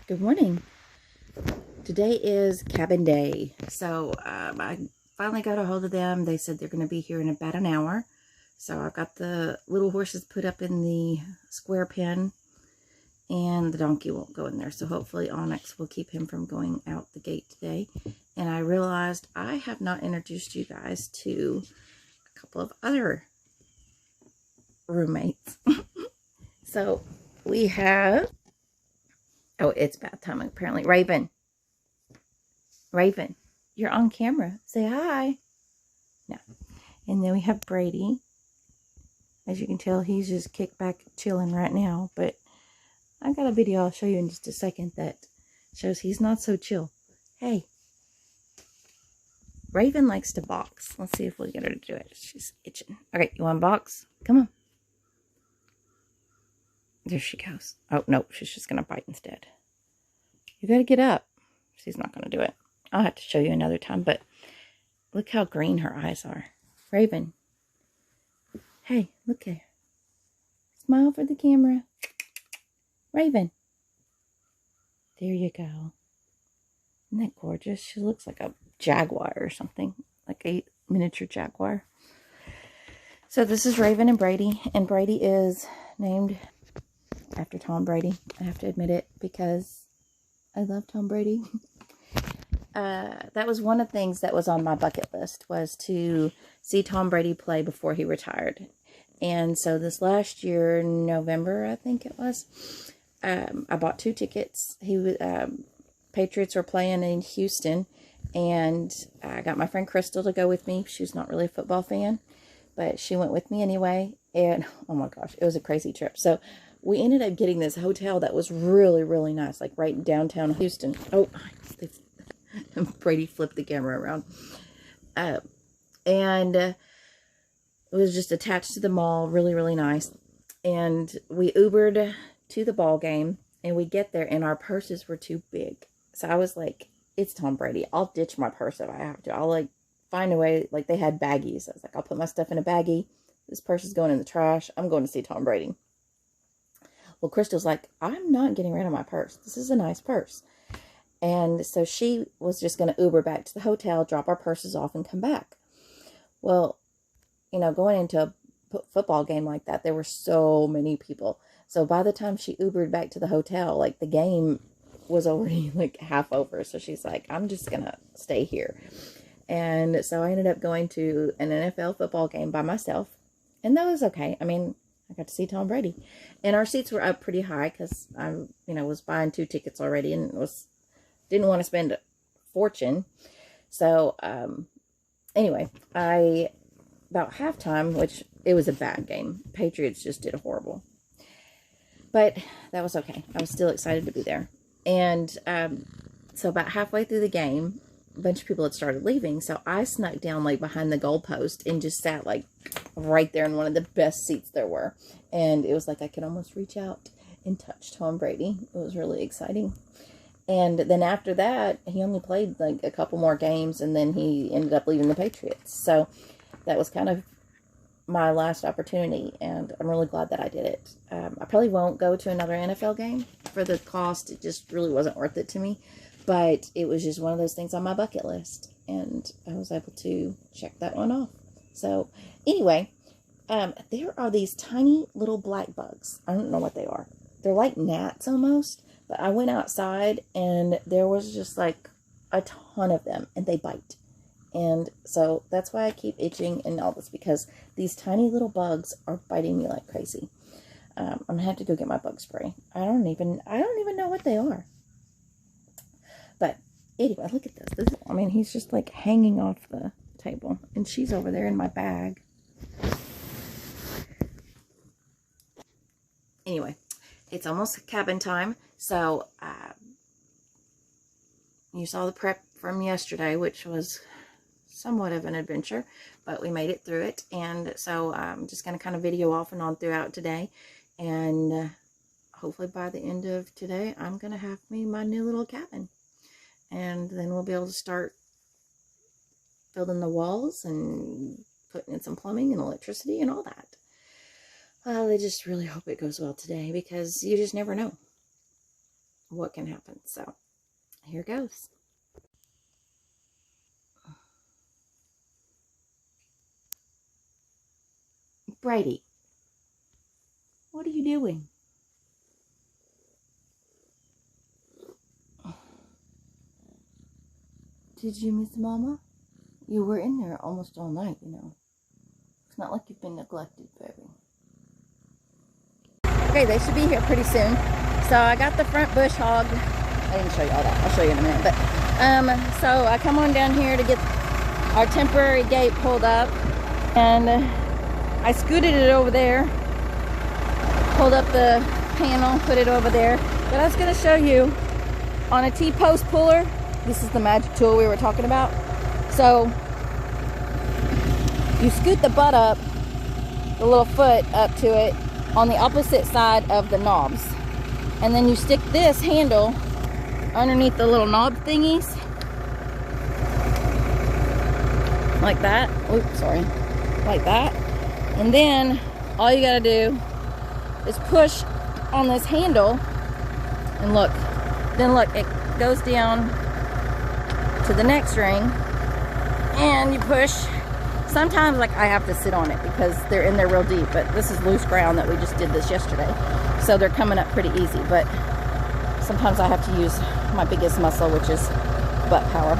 Good morning. Today is cabin day. So I finally got a hold of them. They said they're going to be here in about an hour. So I've got the little horses put up in the square pen, and the donkey won't go in there. So hopefully Onyx will keep him from going out the gate today. And I realized I have not introduced you guys to a couple of other roommates. So we have, oh, it's bath time apparently. Raven, you're on camera. Say hi. No. And then we have Brady. As you can tell, he's just kicked back chilling right now. But I got a video I'll show you in just a second that shows he's not so chill. Hey. Raven likes to box. Let's see if we get her to do it. She's itching. Okay, you want to box? Come on. There she goes. Oh, nope. She's just going to bite instead. You got to get up. She's not going to do it. I'll have to show you another time, but look how green her eyes are. Raven. Hey, look at her. Smile for the camera. Raven. There you go. Isn't that gorgeous? She looks like a jaguar or something. Like a miniature jaguar. So this is Raven and Brady is named after Tom Brady. I have to admit it because I love Tom Brady. That was one of the things that was on my bucket list, was to see Tom Brady play before he retired. And so this last year, November, I think it was, I bought 2 tickets. Patriots were playing in Houston, and I got my friend Crystal to go with me. She's not really a football fan, but she went with me anyway. And oh my gosh, it was a crazy trip. So we ended up getting this hotel that was really, really nice, like right in downtown Houston. Oh, Brady flipped the camera around. It was just attached to the mall. Really, really nice. And we Ubered to the ball game, and we get there, and our purses were too big. So I was like, it's Tom Brady. I'll ditch my purse if I have to. I'll like find a way. Like, they had baggies. I was like, I'll put my stuff in a baggie. This purse is going in the trash. I'm going to see Tom Brady. Well, Crystal's like, I'm not getting rid of my purse. This is a nice purse. And so she was just going to Uber back to the hotel, drop our purses off, and come back. Well, you know, going into a football game like that, there were so many people. So by the time she Ubered back to the hotel, like, the game was already like half over. So she's like, I'm just going to stay here. And so I ended up going to an NFL football game by myself. And that was okay. I mean, I got to see Tom Brady. And our seats were up pretty high because I, was buying 2 tickets already and didn't want to spend a fortune. So, anyway, about halftime, which it was a bad game. Patriots just did horrible. But that was okay. I was still excited to be there. And so about halfway through the game, a bunch of people had started leaving. So I snuck down like behind the goalpost and just sat like right there in one of the best seats there were. And it was like I could almost reach out and touch Tom Brady. It was really exciting. And then after that, he only played like a couple more games, and then he ended up leaving the Patriots. So that was kind of my last opportunity, and I'm really glad that I did it. I probably won't go to another NFL game for the cost. It just really wasn't worth it to me. But it was just one of those things on my bucket list, and I was able to check that one off. So anyway, there are these tiny little black bugs. I don't know what they are. They're like gnats almost. But I went outside, and there was just like a ton of them, and they bite. And so that's why I keep itching and all this, because these tiny little bugs are biting me like crazy. I'm gonna have to go get my bug spray. I don't even know what they are. But anyway, look at this. He's just like hanging off the table, and she's over there in my bag. Anyway, it's almost cabin time. So, you saw the prep from yesterday, which was somewhat of an adventure, but we made it through it. And so I'm just going to kind of video off and on throughout today. And hopefully by the end of today, I'm going to have my new little cabin. And then we'll be able to start building the walls and putting in some plumbing and electricity and all that. Well, I just really hope it goes well today, because you just never know. what can happen. So here goes. Brady, what are you doing? Did you miss Mama? You were in there almost all night, you know. It's not like you've been neglected, baby. Okay, they should be here pretty soon. So I got the front bush hog. I didn't show you all that. I'll show you in a minute. But so I come on down here to get our temporary gate pulled up, and I scooted it over there, pulled up the panel, put it over there. But I was going to show you on a T-post puller. This is the magic tool we were talking about. So you scoot the butt up, the little foot up to it on the opposite side of the knobs, and then you stick this handle underneath the little knob thingies like that. Oops, sorry. Like that. And then all you gotta do is push on this handle, and look, then look, it goes down to the next ring, and you push. Sometimes like I have to sit on it because they're in there real deep, but this is loose ground that we just did this yesterday, so they're coming up pretty easy. But sometimes I have to use my biggest muscle, which is butt power.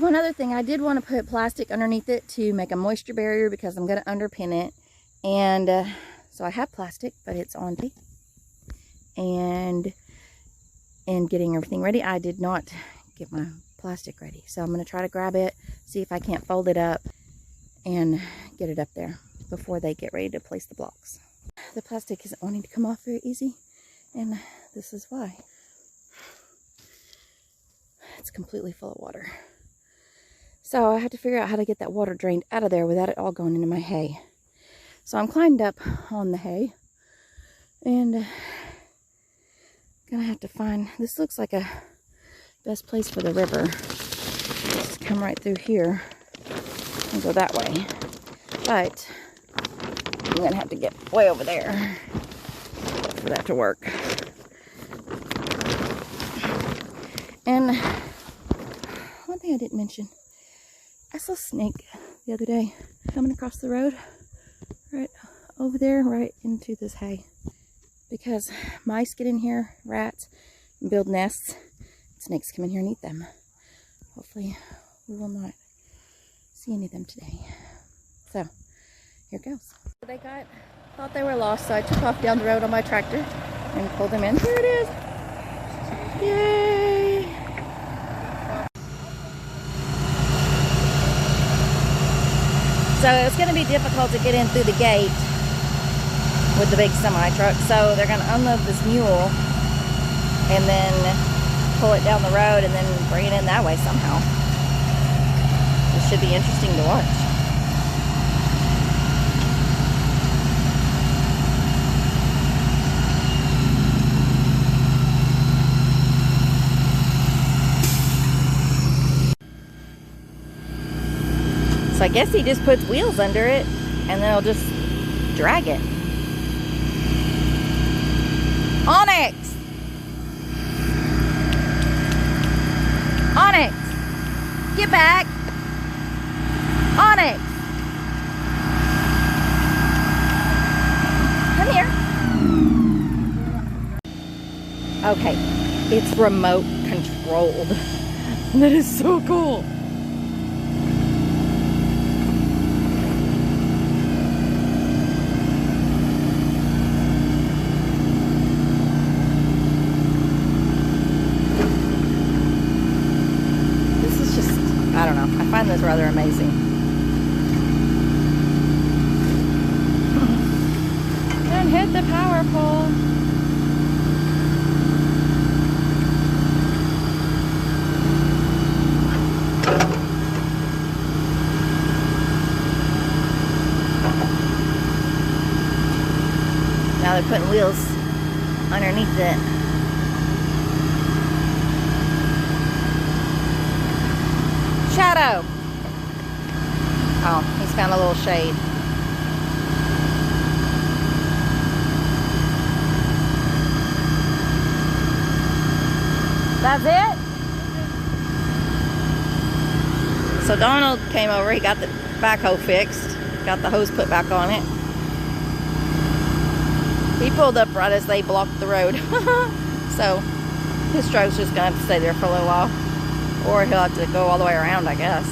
One other thing, I did want to put plastic underneath it to make a moisture barrier because I'm going to underpin it, and so I have plastic, but it's on tape. And getting everything ready, I did not get my plastic ready, so I'm going to try to grab it, see if I can't fold it up and get it up there before they get ready to place the blocks. The plastic isn't wanting to come off very easy, and this is why. It's completely full of water, so I had to figure out how to get that water drained out of there without it all going into my hay. So I'm climbed up on the hay, and gonna have to find, this looks like a best place for the river. Just come right through here and go that way. But I'm gonna have to get way over there for that to work. And one thing I didn't mention, I saw a snake the other day coming across the road right over there, right into this hay. Because mice get in here, rats, and build nests. Snakes come in here and eat them. Hopefully we will not see any of them today. So here goes. They thought they were lost, so I took off down the road on my tractor and pulled them in. Here it is. Yay! So it's going to be difficult to get in through the gate with the big semi truck, so they're going to unload this mule and then pull it down the road and then bring it in that way somehow. It should be interesting to watch. So I guess he just puts wheels under it and then he'll just drag it. Onyx! Onyx! Get back! Onyx! Come here. Okay, it's remote controlled. That is so cool. I don't know. I find this rather amazing. Don't hit the power pole. Now they're putting wheels underneath it. Shadow. Oh, he's found a little shade. That's it? So Donald came over, he got the backhoe fixed, got the hose put back on it. He pulled up right as they blocked the road. So his truck's just gonna have to stay there for a little while. Or he'll have to go all the way around, I guess.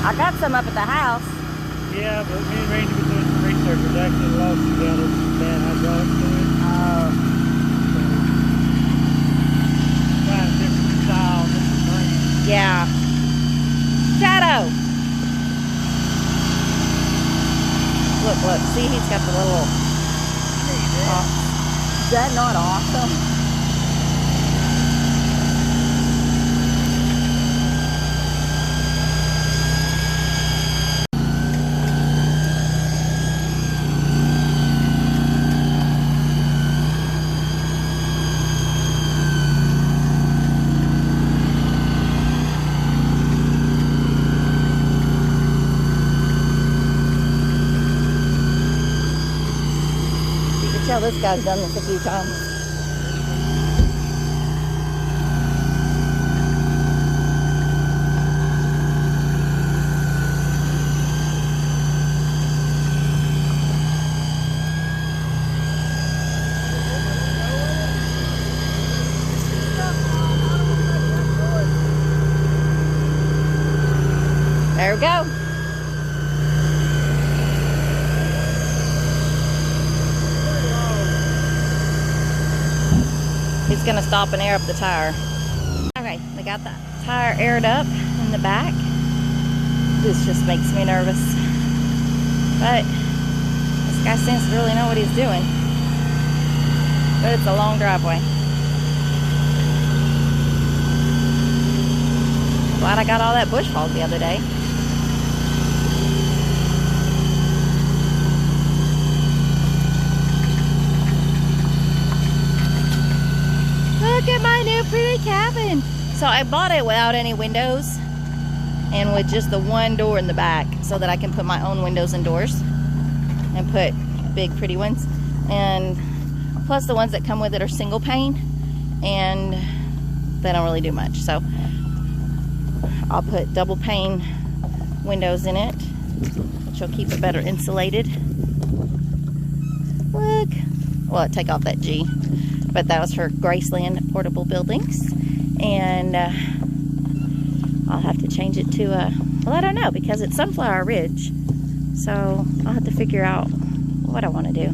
I got some up at the house. Yeah, but me and Randy were doing some research. There's actually lost some down with some bad hydraulics to it. Oh. Trying a different style, different brand. Yeah. Shadow! Look, look. See, he's got the little... Is that not awesome? Tell this guy's done this a few times. There we go. He's gonna stop and air up the tire. Okay, they got the tire aired up in the back. This just makes me nervous. But this guy seems to really know what he's doing. But it's a long driveway. Glad I got all that bush hog the other day. Look at my new pretty cabin. So I bought it without any windows and with just the one door in the back so that I can put my own windows and doors and put big pretty ones. And plus the ones that come with it are single pane and they don't really do much. So I'll put double pane windows in it, which will keep it better insulated. Look. Well, take off that G. But that was for Graceland Portable Buildings. And I'll have to change it to well, I don't know, because it's Sunflower Ridge. So I'll have to figure out what I want to do.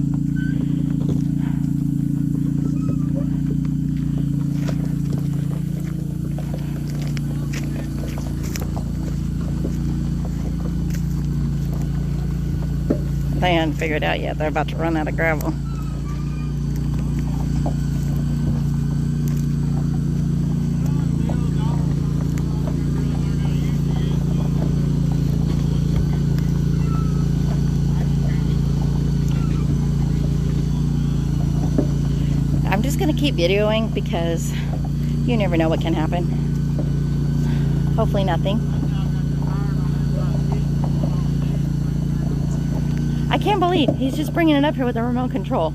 They haven't figured it out yet. They're about to run out of gravel. I'm just going to keep videoing because you never know what can happen. Hopefully nothing. I can't believe he's just bringing it up here with a remote control.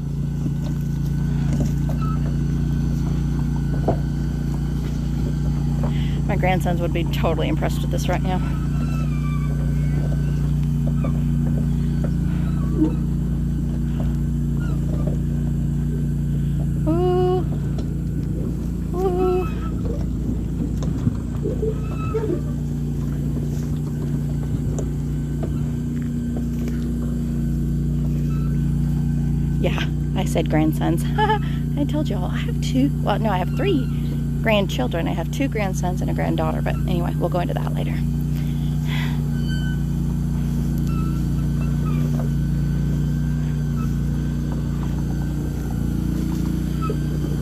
My grandsons would be totally impressed with this right now. Yeah, I said grandsons. I told you all I have two. Well, no, I have three grandchildren. I have two grandsons and a granddaughter. But anyway, we'll go into that later.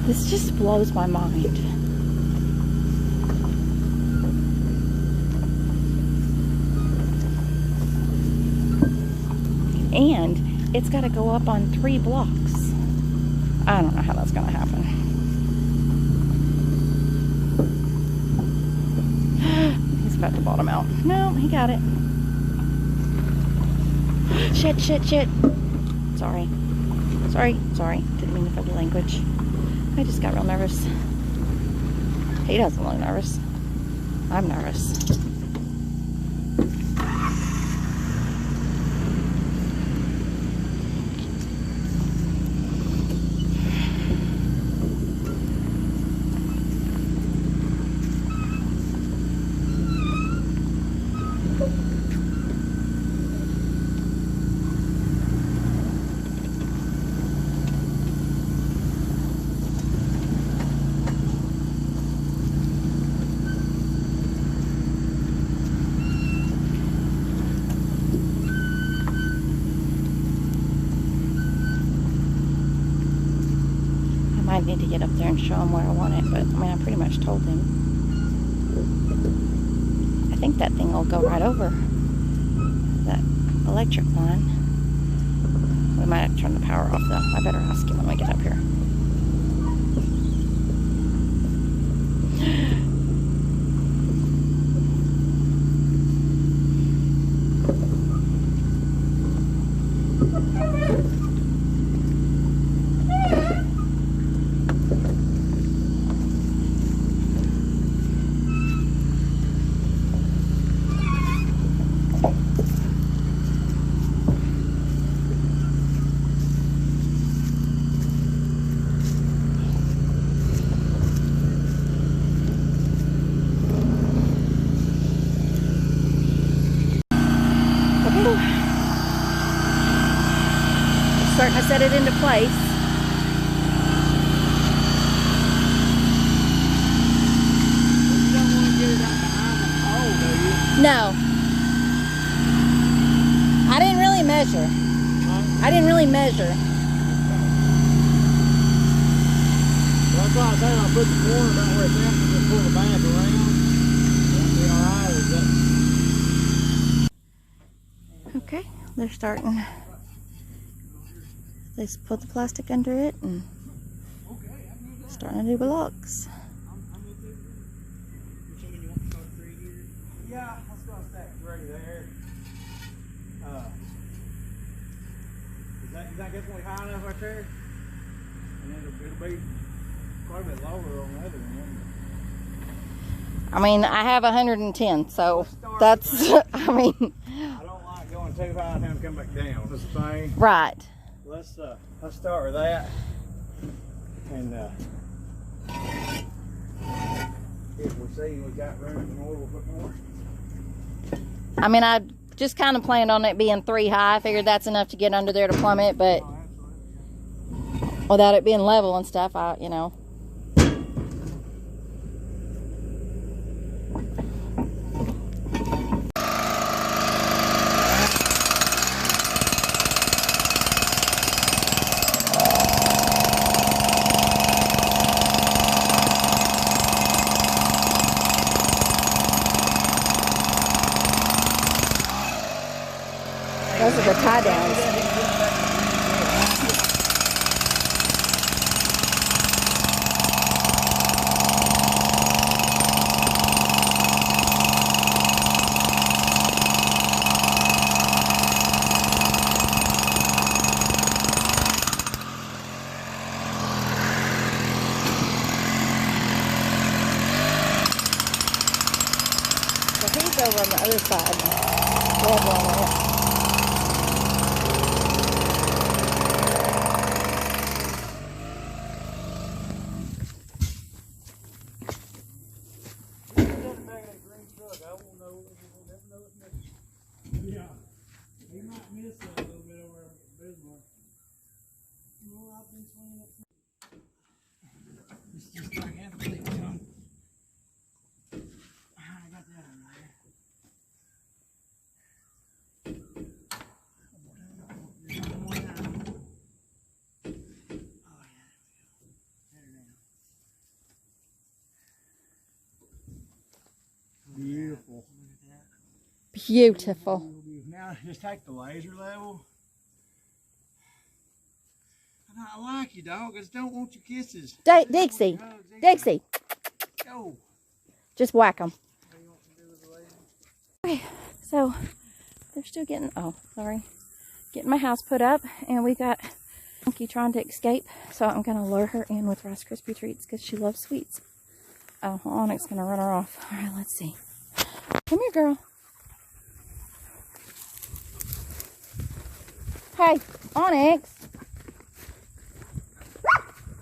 This just blows my mind. And it's got to go up on 3 blocks. I don't know how that's going to happen. He's about to bottom out. No, he got it. Shit, shit, shit. Sorry. Sorry. Didn't mean to fuck your language. I just got real nervous. He doesn't look nervous. I'm nervous. I need to get up there and show him where I want it, but I mean, I pretty much told him. I think that thing will go right over that electric line. We might have to turn the power off though. I better ask him when we get up here. Starting to set it into place. You don't want to get it out behind the hole, do you? No. I didn't really measure. I didn't really measure. Well, that's why I said I'll put the corner about where it's at and just pull the back around. That'll be alright, is that? Okay, they're starting. They just put the plastic under it and starting to do blocks. Yeah, let's go stack 3 there. You think that's going to be high enough right there? And then it'll be quite a bit lower on the other one. I mean, I have 110, so that's, I mean. I don't like going too high and having to come back down. That's the thing. Right. Let's start with that. And if we see we got room for more, we'll put more. I mean, I just kind of planned on it being 3 high. I figured that's enough to get under there to plumb it, but without it being level and stuff, you know. Those are the tie downs. So he's over on the other side. We have one on it. Yeah, he might miss a little bit over at Bismarck. No, I've been swinging up. It's just like athlete, John. I got that on there. Oh yeah, there we go. Beautiful. Beautiful. Now just take the laser level. I like you, dog. I just don't want your kisses. Dixie. Dixie. Go. Just whack them. Okay, so they're still getting, oh, sorry. getting my house put up, and we got Monkey trying to escape, so I'm gonna lure her in with Rice Krispie treats because she loves sweets. Oh, Onyx gonna run her off. All right, let's see. Come here, girl. Hey, Onyx.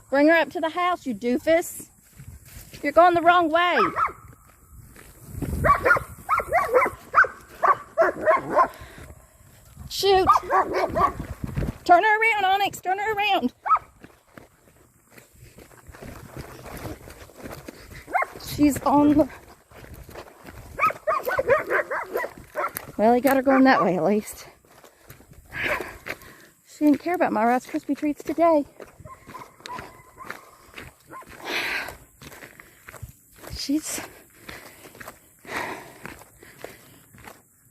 Bring her up to the house, you doofus. You're going the wrong way. Shoot. Turn her around, Onyx. Turn her around. She's on the... Well, he got her going that way at least. She didn't care about my Rice Krispie treats today. She's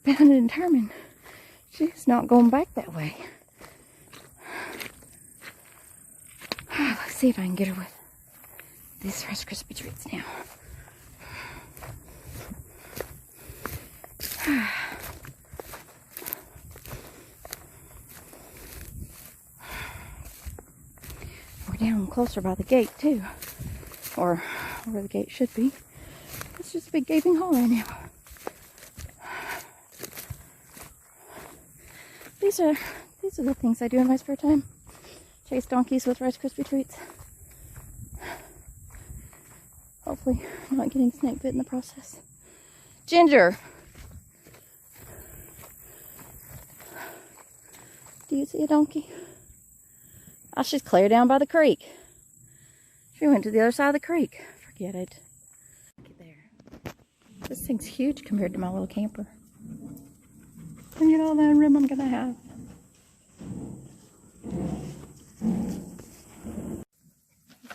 bound and determined. She's not going back that way. Let's see if I can get her with these Rice Krispie treats now. We're down closer by the gate too, or where the gate should be. It's just a big gaping hole right now. These are the things I do in my spare time. Chase donkeys with Rice Krispie treats. Hopefully not getting snake bit in the process. Ginger! Do you see a donkey? Oh, she's clear down by the creek. She went to the other side of the creek. Forget it. Get there. This thing's huge compared to my little camper. Look at all that room I'm gonna have.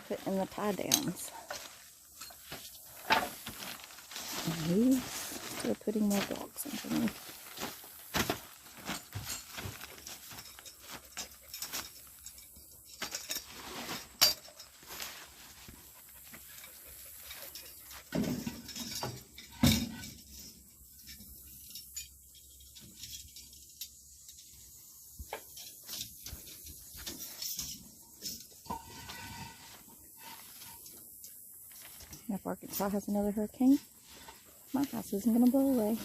Put in the tie downs. And these are putting more blocks underneath. If Arkansas has another hurricane, my house isn't going to blow away.